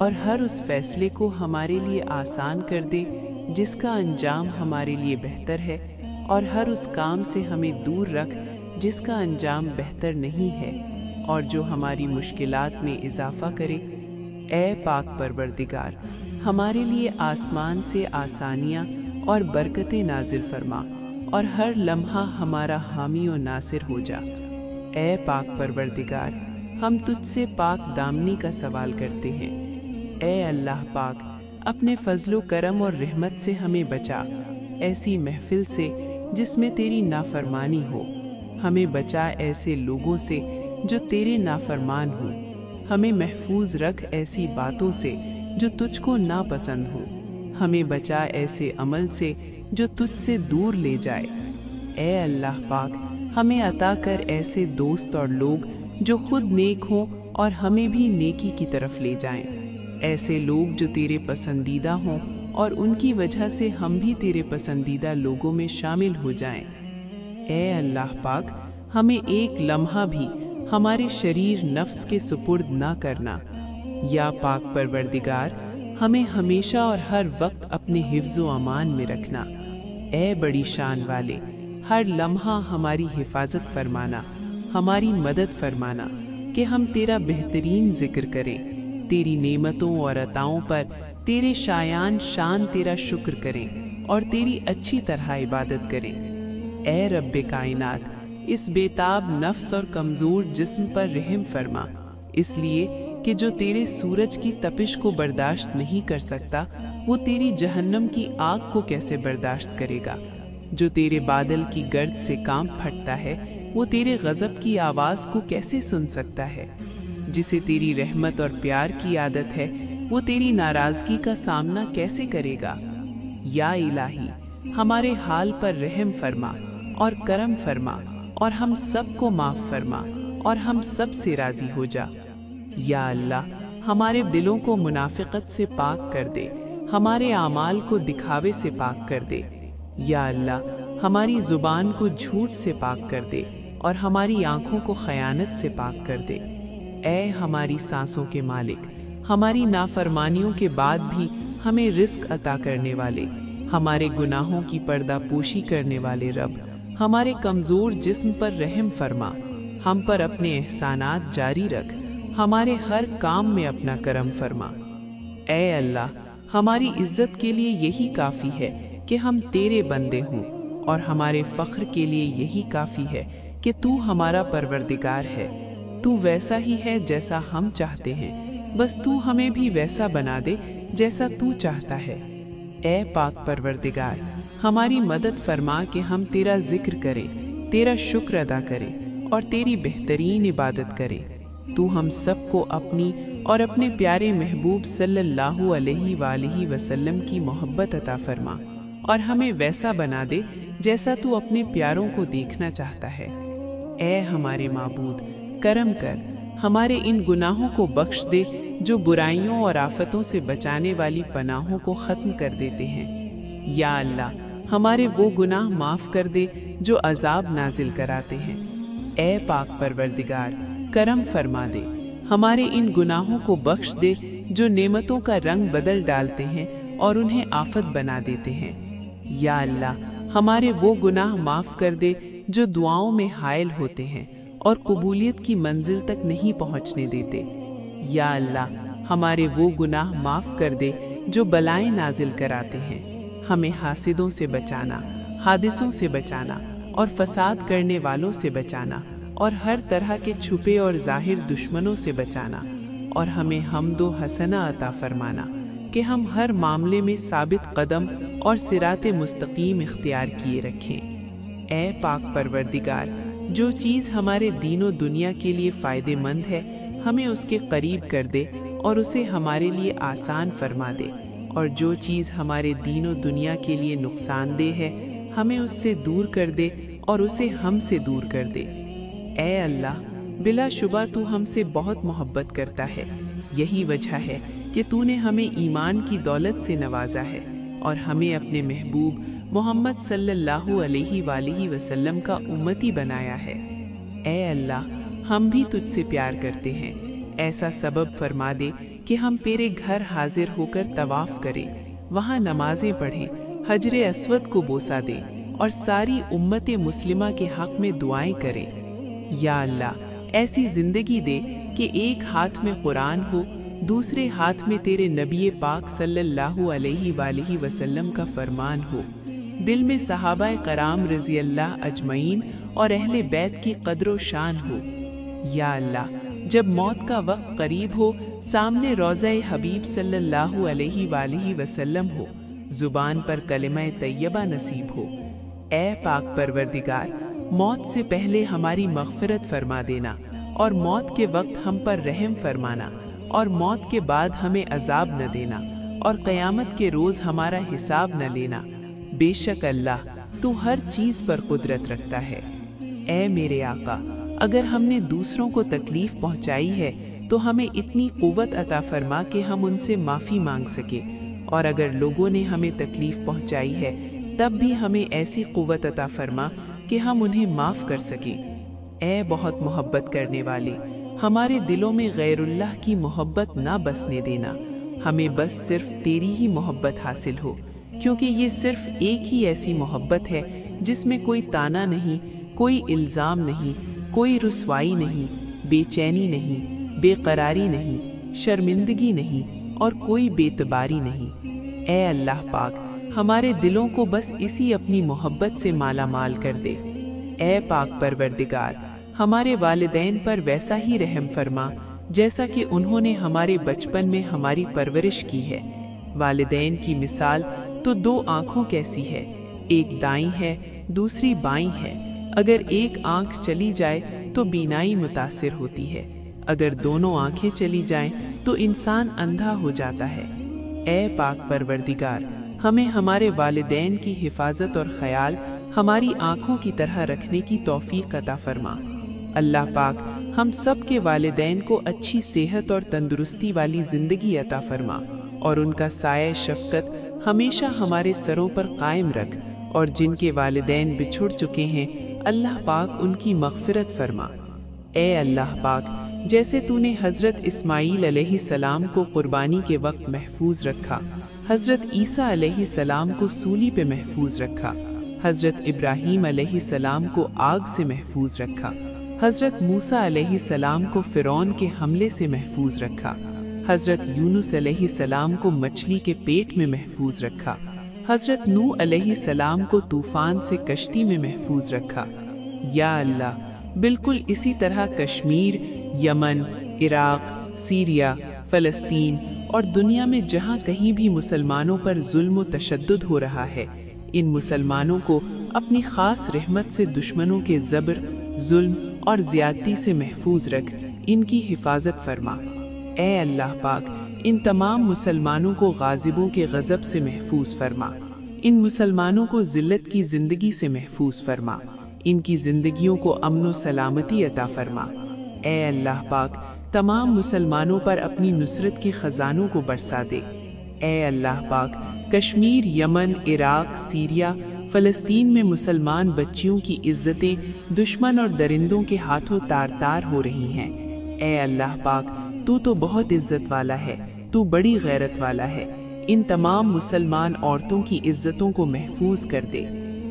اور ہر اس فیصلے کو ہمارے لیے آسان کر دے جس کا انجام ہمارے لیے بہتر ہے، اور ہر اس کام سے ہمیں دور رکھ جس کا انجام بہتر نہیں ہے اور جو ہماری مشکلات میں اضافہ کرے۔ اے پاک پروردگار، ہمارے لیے آسمان سے آسانیاں اور برکتیں نازل فرما اور ہر لمحہ ہمارا حامی و ناصر ہو جا۔ اے پاک پروردگار، ہم تجھ سے پاک دامنی کا سوال کرتے ہیں۔ اے اللہ پاک، اپنے فضل و کرم اور رحمت سے ہمیں بچا ایسی محفل سے جس میں تیری نافرمانی ہو، ہمیں بچا ایسے لوگوں سے جو تیرے نافرمان ہوں، ہمیں محفوظ رکھ ایسی باتوں سے جو تجھ کو ناپسند ہوں، ہمیں بچا ایسے عمل سے جو تجھ سے دور لے جائے۔ اے اللہ پاک، ہمیں عطا کر ایسے دوست اور لوگ جو خود نیک ہوں اور ہمیں بھی نیکی کی طرف لے جائیں، ایسے لوگ جو تیرے پسندیدہ ہوں اور ان کی وجہ سے ہم بھی تیرے پسندیدہ لوگوں میں شامل ہو جائیں۔ اے اللہ پاک، ہمیں ایک لمحہ بھی ہمارے شریر نفس کے سپرد نہ کرنا۔ یا پاک پروردگار، ہمیں ہمیشہ اور ہر وقت اپنے حفظ و امان میں رکھنا۔ اے بڑی شان والے، ہر لمحہ ہماری حفاظت فرمانا، ہماری مدد فرمانا کہ ہم تیرا بہترین ذکر کریں، تیری نعمتوں اور عطاؤں پر تیرے شایان شان تیرا شکر کریں اور تیری اچھی طرح عبادت کریں۔ اے رب کائنات، اس بے تاب نفس اور کمزور جسم پر رحم فرما، اس لیے کہ جو تیرے سورج کی تپش کو برداشت نہیں کر سکتا، وہ تیری جہنم کی آگ کو کیسے برداشت کرے گا؟ جو تیرے بادل کی گرد سے کانپ پھٹتا ہے، وہ تیرے غضب کی آواز کو کیسے سن سکتا ہے؟ جسے تیری رحمت اور پیار کی عادت ہے، وہ تیری ناراضگی کا سامنا کیسے کرے گا؟ یا الہی، ہمارے حال پر رحم فرما اور کرم فرما اور ہم سب کو معاف فرما اور ہم سب سے راضی ہو جا۔ یا اللہ، ہمارے دلوں کو منافقت سے پاک کر دے، ہمارے اعمال کو دکھاوے سے پاک کر دے۔ یا اللہ، ہماری زبان کو جھوٹ سے پاک کر دے اور ہماری آنکھوں کو خیانت سے پاک کر دے۔ اے ہماری سانسوں کے مالک، ہماری نافرمانیوں کے بعد بھی ہمیں رزق عطا کرنے والے، ہمارے گناہوں کی پردہ پوشی کرنے والے رب، ہمارے کمزور جسم پر رحم فرما، ہم پر اپنے احسانات جاری رکھ، ہمارے ہر کام میں اپنا کرم فرما۔ اے اللہ، ہماری عزت کے لیے یہی کافی ہے کہ ہم تیرے بندے ہوں، اور ہمارے فخر کے لیے یہی کافی ہے کہ تو ہمارا پروردگار ہے۔ تو ویسا ہی ہے جیسا ہم چاہتے ہیں، بس تو ہمیں بھی ویسا بنا دے جیسا تو چاہتا ہے۔ اے پاک پروردگار، ہماری مدد فرما کہ ہم تیرا ذکر کریں، تیرا شکر ادا کریں اور تیری بہترین عبادت کریں۔ تو ہم سب کو اپنی اور اپنے پیارے محبوب صلی اللہ علیہ وآلہ وسلم کی محبت عطا فرما اور ہمیں ویسا بنا دے جیسا تو اپنے پیاروں کو دیکھنا چاہتا ہے۔ اے ہمارے معبود، کرم کر، ہمارے ان گناہوں کو بخش دے جو برائیوں اور آفتوں سے بچانے والی پناہوں کو ختم کر دیتے ہیں۔ یا اللہ، ہمارے وہ گناہ معاف کر دے جو عذاب نازل کراتے ہیں۔ اے پاک پروردگار، کرم فرما دے، ہمارے ان گناہوں کو بخش دے جو نعمتوں کا رنگ بدل ڈالتے ہیں اور انہیں آفت بنا دیتے ہیں۔ یا اللہ، ہمارے وہ گناہ معاف کر دے جو دعاؤں میں حائل ہوتے ہیں اور قبولیت کی منزل تک نہیں پہنچنے دیتے۔ یا اللہ، ہمارے وہ گناہ معاف کر دے جو بلائیں نازل کراتے ہیں، ہمیں حاسدوں سے بچانا، حادثوں سے بچانا اور فساد کرنے والوں سے بچانا اور ہر طرح کے چھپے اور ظاہر دشمنوں سے بچانا، اور ہمیں حمد و حسنہ عطا فرمانا کہ ہم ہر معاملے میں ثابت قدم اور صراط مستقیم اختیار کیے رکھیں۔ اے پاک پروردگار، جو چیز ہمارے دین و دنیا کے لیے فائدہ مند ہے، ہمیں اس کے قریب کر دے اور اسے ہمارے لیے آسان فرما دے، اور جو چیز ہمارے دین و دنیا کے لیے نقصان دہ ہے، ہمیں اس سے دور کر دے اور اسے ہم سے دور کر دے۔ اے اللہ، بلا شبہ تو ہم سے بہت محبت کرتا ہے، یہی وجہ ہے کہ تو نے ہمیں ایمان کی دولت سے نوازا ہے اور ہمیں اپنے محبوب محمد صلی اللہ علیہ وآلہ وسلم کا امتی بنایا ہے۔ اے اللہ، ہم بھی تجھ سے پیار کرتے ہیں، ایسا سبب فرما دے کہ ہم تیرے گھر حاضر ہو کر طواف کریں، وہاں نمازیں پڑھیں، حجر اسود کو بوسہ دیں اور ساری امت مسلمہ کے حق میں دعائیں کریں۔ یا اللہ ایسی زندگی دے کہ ایک ہاتھ میں قرآن ہو، دوسرے ہاتھ میں تیرے نبی پاک صلی اللہ علیہ وآلہ وسلم کا فرمان ہو، دل میں صحابہ کرام رضی اللہ اجمعین اور اہل بیت کی قدر و شان ہو۔ یا اللہ جب موت کا وقت قریب ہو، سامنے روضہ حبیب صلی اللہ علیہ وآلہ وسلم ہو، زبان پر کلمہ طیبہ نصیب ہو، اے پاک پروردگار موت سے پہلے ہماری مغفرت فرما دینا، اور موت کے وقت ہم پر رحم فرمانا، اور موت کے بعد ہمیں عذاب نہ دینا، اور قیامت کے روز ہمارا حساب نہ لینا۔ بے شک اللہ تو ہر چیز پر قدرت رکھتا ہے۔ اے میرے آقا اگر ہم نے دوسروں کو تکلیف پہنچائی ہے تو ہمیں اتنی قوت عطا فرما کہ ہم ان سے معافی مانگ سکیں، اور اگر لوگوں نے ہمیں تکلیف پہنچائی ہے تب بھی ہمیں ایسی قوت عطا فرما کہ ہم انہیں معاف کر سکیں۔ اے بہت محبت کرنے والے، ہمارے دلوں میں غیر اللہ کی محبت نہ بسنے دینا، ہمیں بس صرف تیری ہی محبت حاصل ہو، کیونکہ یہ صرف ایک ہی ایسی محبت ہے جس میں کوئی تانا نہیں، کوئی الزام نہیں، کوئی رسوائی نہیں، بے چینی نہیں، بے قراری نہیں، شرمندگی نہیں، اور کوئی بے اعتباری نہیں۔ اے اللہ پاک ہمارے دلوں کو بس اسی اپنی محبت سے مالا مال کر دے۔ اے پاک پروردگار ہمارے والدین پر ویسا ہی رحم فرما جیسا کہ انہوں نے ہمارے بچپن میں ہماری پرورش کی ہے۔ والدین کی مثال تو دو آنکھوں کیسی ہے، ایک دائیں ہے دوسری بائیں ہے، اگر ایک آنکھ چلی جائے تو بینائی متاثر ہوتی ہے، اگر دونوں آنکھیں چلی جائیں تو انسان اندھا ہو جاتا ہے۔ اے پاک پروردگار ہمیں ہمارے والدین کی حفاظت اور خیال ہماری آنکھوں کی طرح رکھنے کی توفیق عطا فرما۔ اللہ پاک ہم سب کے والدین کو اچھی صحت اور تندرستی والی زندگی عطا فرما، اور ان کا سایہ شفقت ہمیشہ ہمارے سروں پر قائم رکھ، اور جن کے والدین بچھڑ چکے ہیں اللہ پاک ان کی مغفرت فرما۔ اے اللہ پاک جیسے تو نے حضرت اسماعیل علیہ السلام کو قربانی کے وقت محفوظ رکھا، حضرت عیسیٰ علیہ السلام کو سولی پہ محفوظ رکھا، حضرت ابراہیم علیہ السلام کو آگ سے محفوظ رکھا، حضرت موسیٰ علیہ السلام کو فرعون کے حملے سے محفوظ رکھا، حضرت یونس علیہ السلام کو مچھلی کے پیٹ میں محفوظ رکھا، حضرت نوح علیہ السلام کو طوفان سے کشتی میں محفوظ رکھا۔ یا اللہ بالکل اسی طرح کشمیر، یمن، عراق، سیریا، فلسطین اور دنیا میں جہاں کہیں بھی مسلمانوں پر ظلم و تشدد ہو رہا ہے، ان مسلمانوں کو اپنی خاص رحمت سے دشمنوں کے جبر، ظلم اور زیادتی سے محفوظ رکھ، ان کی حفاظت فرما۔ اے اللہ پاک ان تمام مسلمانوں کو غاضبوں کے غضب سے محفوظ فرما، ان مسلمانوں کو ذلت کی زندگی سے محفوظ فرما، ان کی زندگیوں کو امن و سلامتی عطا فرما۔ اے اللہ پاک تمام مسلمانوں پر اپنی نصرت کے خزانوں کو برسا دے۔ اے اللہ پاک کشمیر، یمن، عراق، سیریا، فلسطین میں مسلمان بچیوں کی عزتیں دشمن اور درندوں کے ہاتھوں تار تار ہو رہی ہیں۔ اے اللہ پاک تو بہت عزت والا ہے، تو بڑی غیرت والا ہے، ان تمام مسلمان عورتوں کی عزتوں کو محفوظ کر دے۔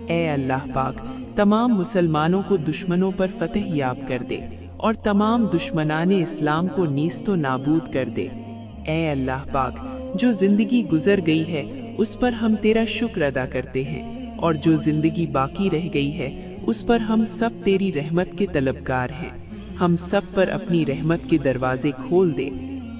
اے اللہ پاک تمام مسلمانوں کو دشمنوں پر فتح یاب کر دے، اور تمام دشمنان اسلام کو نیست و نابود کر دے۔ اے اللہ پاک جو زندگی گزر گئی ہے اس پر ہم تیرا شکر ادا کرتے ہیں، اور جو زندگی باقی رہ گئی ہے اس پر ہم سب تیری رحمت کے طلبگار ہیں، ہم سب پر اپنی رحمت کے دروازے کھول دے۔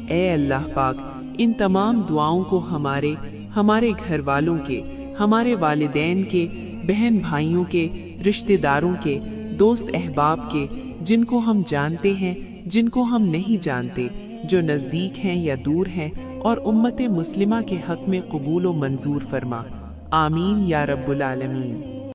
اے اللہ پاک ان تمام دعاؤں کو ہمارے گھر والوں کے، ہمارے والدین کے، بہن بھائیوں کے، رشتہ داروں کے، دوست احباب کے، جن کو ہم جانتے ہیں، جن کو ہم نہیں جانتے، جو نزدیک ہیں یا دور ہیں، اور امت مسلمہ کے حق میں قبول و منظور فرما۔ آمین یا رب العالمین۔